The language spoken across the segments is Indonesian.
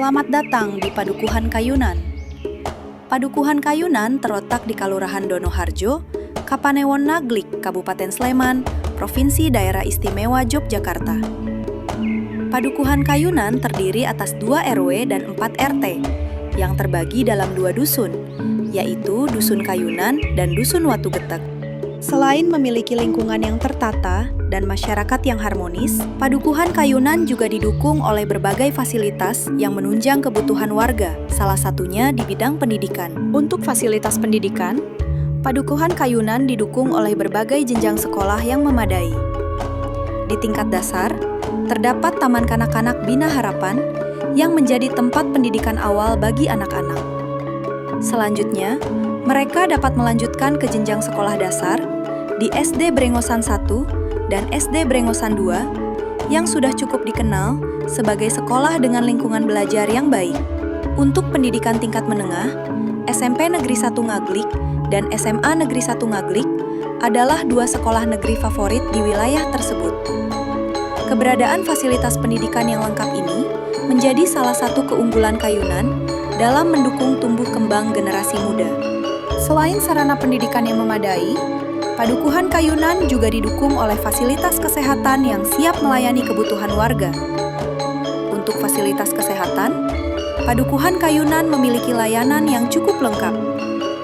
Selamat datang di Padukuhan Kayunan. Padukuhan Kayunan terletak di Kalurahan Donoharjo, Kapanewon Naglik, Kabupaten Sleman, Provinsi Daerah Istimewa Yogyakarta. Padukuhan Kayunan terdiri atas 2 RW dan 4 RT, yang terbagi dalam 2 dusun, yaitu Dusun Kayunan dan Dusun Watu Getek. Selain memiliki lingkungan yang tertata dan masyarakat yang harmonis, Padukuhan Kayunan juga didukung oleh berbagai fasilitas yang menunjang kebutuhan warga, salah satunya di bidang pendidikan. Untuk fasilitas pendidikan, Padukuhan Kayunan didukung oleh berbagai jenjang sekolah yang memadai. Di tingkat dasar, terdapat Taman Kanak-kanak Bina Harapan yang menjadi tempat pendidikan awal bagi anak-anak. Selanjutnya, mereka dapat melanjutkan ke jenjang sekolah dasar di SD Brengosan 1 dan SD Brengosan 2 yang sudah cukup dikenal sebagai sekolah dengan lingkungan belajar yang baik. Untuk pendidikan tingkat menengah, SMP Negeri 1 Ngaglik dan SMA Negeri 1 Ngaglik adalah 2 sekolah negeri favorit di wilayah tersebut. Keberadaan fasilitas pendidikan yang lengkap ini menjadi salah satu keunggulan Kayunan dalam mendukung tumbuh kembang generasi muda. Selain sarana pendidikan yang memadai, Padukuhan Kayunan juga didukung oleh fasilitas kesehatan yang siap melayani kebutuhan warga. Untuk fasilitas kesehatan, Padukuhan Kayunan memiliki layanan yang cukup lengkap,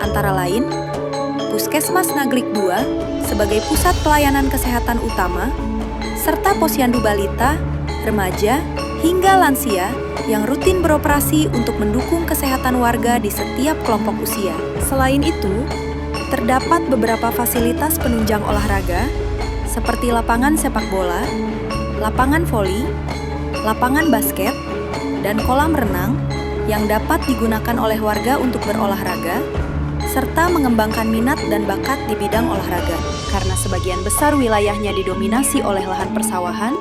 antara lain Puskesmas Naglik 2 sebagai pusat pelayanan kesehatan utama, serta posyandu balita, remaja, hingga lansia yang rutin beroperasi untuk mendukung kesehatan warga di setiap kelompok usia. Selain itu, terdapat beberapa fasilitas penunjang olahraga seperti lapangan sepak bola, lapangan voli, lapangan basket, dan kolam renang yang dapat digunakan oleh warga untuk berolahraga, serta mengembangkan minat dan bakat di bidang olahraga. Karena sebagian besar wilayahnya didominasi oleh lahan persawahan,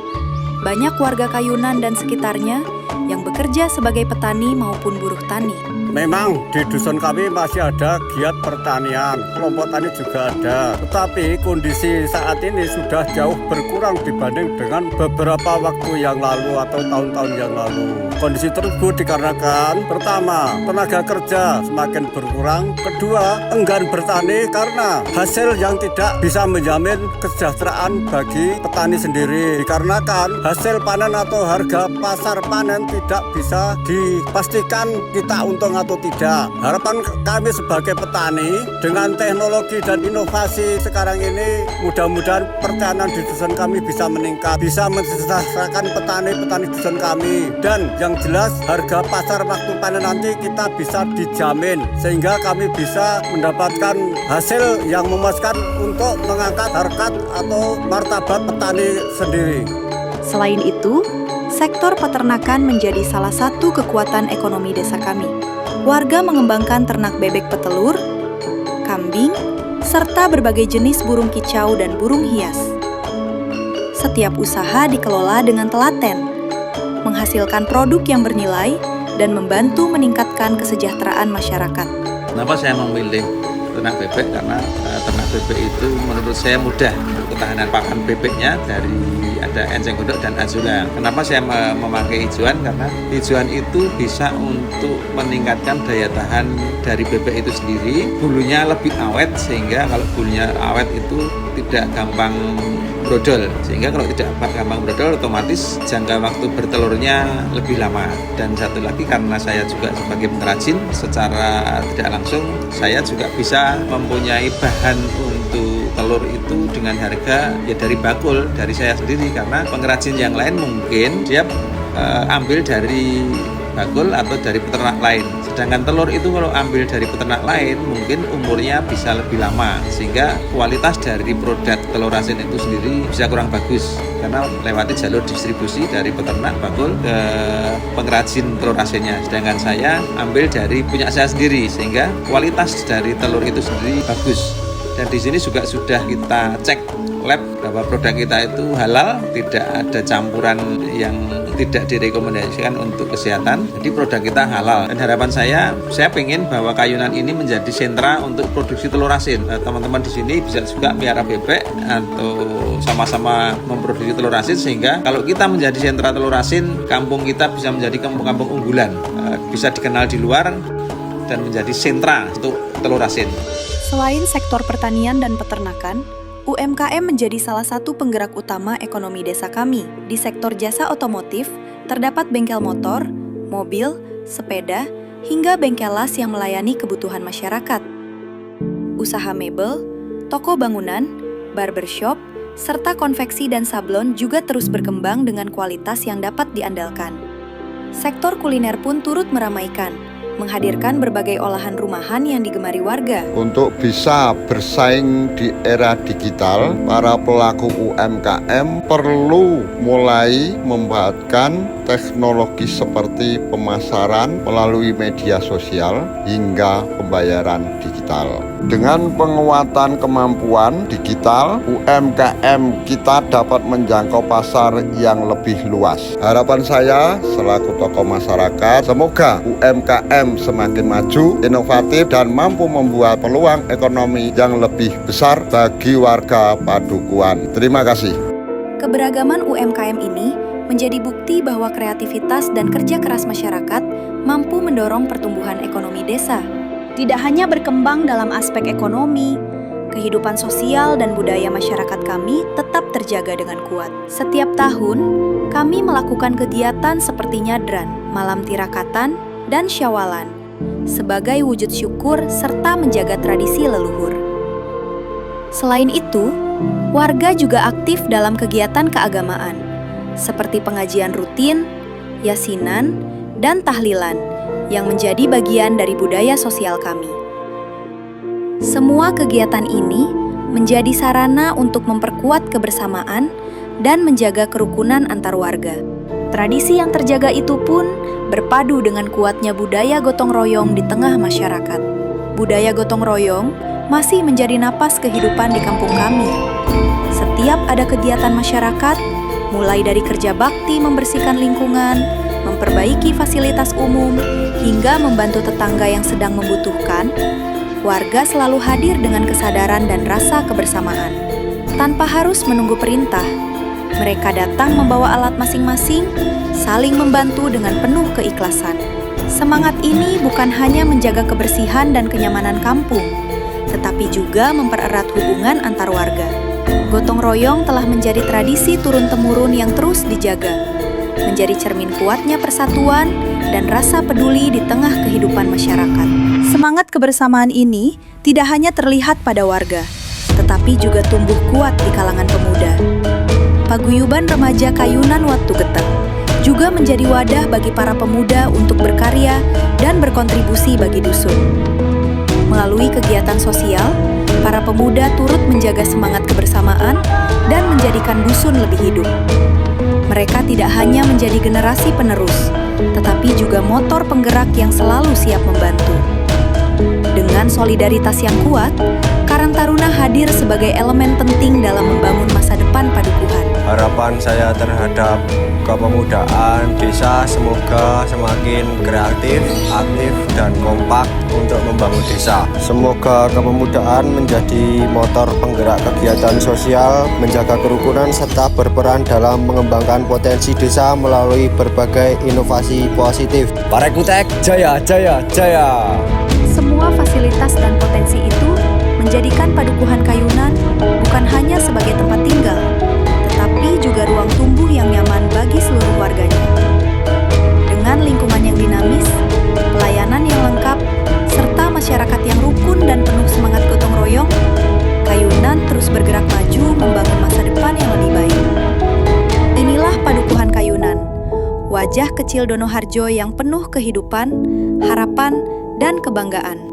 banyak warga Kayunan dan sekitarnya yang bekerja sebagai petani maupun buruh tani. Memang di dusun kami masih ada giat pertanian, kelompok tani juga ada. Tetapi kondisi saat ini sudah jauh berkurang dibanding dengan beberapa waktu yang lalu atau tahun-tahun yang lalu. Kondisi tersebut dikarenakan pertama, tenaga kerja semakin berkurang. Kedua, enggan bertani karena hasil yang tidak bisa menjamin kesejahteraan bagi petani sendiri. Dikarenakan hasil panen atau harga pasar panen tidak bisa dipastikan kita untung atau tidak. Harapan kami sebagai petani dengan teknologi dan inovasi sekarang ini, mudah-mudahan pertanian di dusun kami bisa meningkat, bisa mensejahterakan petani-petani dusun kami, dan yang jelas harga pasar waktu panen nanti kita bisa dijamin sehingga kami bisa mendapatkan hasil yang memuaskan untuk mengangkat harkat atau martabat petani sendiri. Selain itu, sektor peternakan menjadi salah satu kekuatan ekonomi desa kami. Warga mengembangkan ternak bebek petelur, kambing, serta berbagai jenis burung kicau dan burung hias. Setiap usaha dikelola dengan telaten, menghasilkan produk yang bernilai dan membantu meningkatkan kesejahteraan masyarakat. Kenapa saya memilih ternak bebek? Karena ternak bebek itu menurut saya mudah untuk ketahanan pakan bebeknya, dari ada enceng gondok dan azula. Kenapa saya memakai hijauan? Karena hijauan itu bisa untuk meningkatkan daya tahan dari bebek itu sendiri. Bulunya lebih awet, sehingga kalau bulunya awet itu tidak gampang brodol. Sehingga kalau tidak gampang brodol, otomatis jangka waktu bertelurnya lebih lama. Dan satu lagi, karena saya juga sebagai pengrajin, secara tidak langsung saya juga bisa mempunyai bahan untuk telur itu dengan harga ya dari bakul, dari saya sendiri. Karena pengrajin yang lain mungkin dia ambil dari bakul atau dari peternak lain. Sedangkan telur itu kalau ambil dari peternak lain mungkin umurnya bisa lebih lama, sehingga kualitas dari produk telur asin itu sendiri bisa kurang bagus karena lewati jalur distribusi dari peternak bakul ke pengrajin telur asinnya. Sedangkan saya ambil dari punya saya sendiri, sehingga kualitas dari telur itu sendiri bagus. Dan di sini juga sudah kita cek lab bahwa produk kita itu halal, tidak ada campuran yang tidak direkomendasikan untuk kesehatan. Jadi produk kita halal. Dan harapan saya ingin bahwa Kayunan ini menjadi sentra untuk produksi telur asin. Teman-teman di sini bisa juga miara bebek atau sama-sama memproduksi telur asin, sehingga kalau kita menjadi sentra telur asin, kampung kita bisa menjadi kampung unggulan, bisa dikenal di luar dan menjadi sentra untuk telur asin. Selain sektor pertanian dan peternakan, UMKM menjadi salah satu penggerak utama ekonomi desa kami. Di sektor jasa otomotif, terdapat bengkel motor, mobil, sepeda, hingga bengkel las yang melayani kebutuhan masyarakat. Usaha mebel, toko bangunan, barbershop, serta konveksi dan sablon juga terus berkembang dengan kualitas yang dapat diandalkan. Sektor kuliner pun turut meramaikan, menghadirkan berbagai olahan rumahan yang digemari warga. Untuk bisa bersaing di era digital, para pelaku UMKM perlu mulai memanfaatkan teknologi seperti pemasaran melalui media sosial hingga pembayaran digital. Dengan penguatan kemampuan digital, UMKM kita dapat menjangkau pasar yang lebih luas. Harapan saya selaku tokoh masyarakat, semoga UMKM semakin maju, inovatif, dan mampu membuat peluang ekonomi yang lebih besar bagi warga Padukuhan. Terima kasih. Keberagaman UMKM ini menjadi bukti bahwa kreativitas dan kerja keras masyarakat mampu mendorong pertumbuhan ekonomi desa. Tidak hanya berkembang dalam aspek ekonomi, kehidupan sosial dan budaya masyarakat kami tetap terjaga dengan kuat. Setiap tahun, kami melakukan kegiatan seperti nyadran, malam tirakatan, dan syawalan, sebagai wujud syukur serta menjaga tradisi leluhur. Selain itu, warga juga aktif dalam kegiatan keagamaan, seperti pengajian rutin, yasinan, dan tahlilan, yang menjadi bagian dari budaya sosial kami. Semua kegiatan ini menjadi sarana untuk memperkuat kebersamaan dan menjaga kerukunan antar warga. Tradisi yang terjaga itu pun berpadu dengan kuatnya budaya gotong royong di tengah masyarakat. Budaya gotong royong masih menjadi napas kehidupan di kampung kami. Setiap ada kegiatan masyarakat, mulai dari kerja bakti membersihkan lingkungan, memperbaiki fasilitas umum, hingga membantu tetangga yang sedang membutuhkan, warga selalu hadir dengan kesadaran dan rasa kebersamaan. Tanpa harus menunggu perintah, mereka datang membawa alat masing-masing, saling membantu dengan penuh keikhlasan. Semangat ini bukan hanya menjaga kebersihan dan kenyamanan kampung, tetapi juga mempererat hubungan antar warga. Gotong royong telah menjadi tradisi turun-temurun yang terus dijaga, menjadi cermin kuatnya persatuan dan rasa peduli di tengah kehidupan masyarakat. Semangat kebersamaan ini tidak hanya terlihat pada warga, tetapi juga tumbuh kuat di kalangan pemuda. Paguyuban Remaja Kayunan Watu Getek juga menjadi wadah bagi para pemuda untuk berkarya dan berkontribusi bagi dusun. Melalui kegiatan sosial, para pemuda turut menjaga semangat kebersamaan dan menjadikan dusun lebih hidup. Mereka tidak hanya menjadi generasi penerus, tetapi juga motor penggerak yang selalu siap membantu. Dengan solidaritas yang kuat, Karang Taruna hadir sebagai elemen penting dalam membangun masa depan Padukuhan. Harapan saya terhadap kepemudaan desa semoga semakin kreatif, aktif, dan kompak untuk membangun desa. Semoga kepemudaan menjadi motor penggerak kegiatan sosial, menjaga kerukunan, serta berperan dalam mengembangkan potensi desa melalui berbagai inovasi positif. Parekutek Jaya Jaya Jaya. Semua fasilitas dan potensi itu menjadikan Padukuhan Kayunan bukan hanya sebagai tempat tinggal, tetapi juga ruang tumbuh yang nyaman bagi seluruh warganya. Dengan lingkungan yang dinamis, pelayanan yang lengkap, serta masyarakat yang rukun dan penuh semangat gotong royong, Kayunan terus bergerak maju membangun masa depan yang lebih baik. Inilah Padukuhan Kayunan, wajah kecil Donoharjo yang penuh kehidupan, harapan, dan kebanggaan.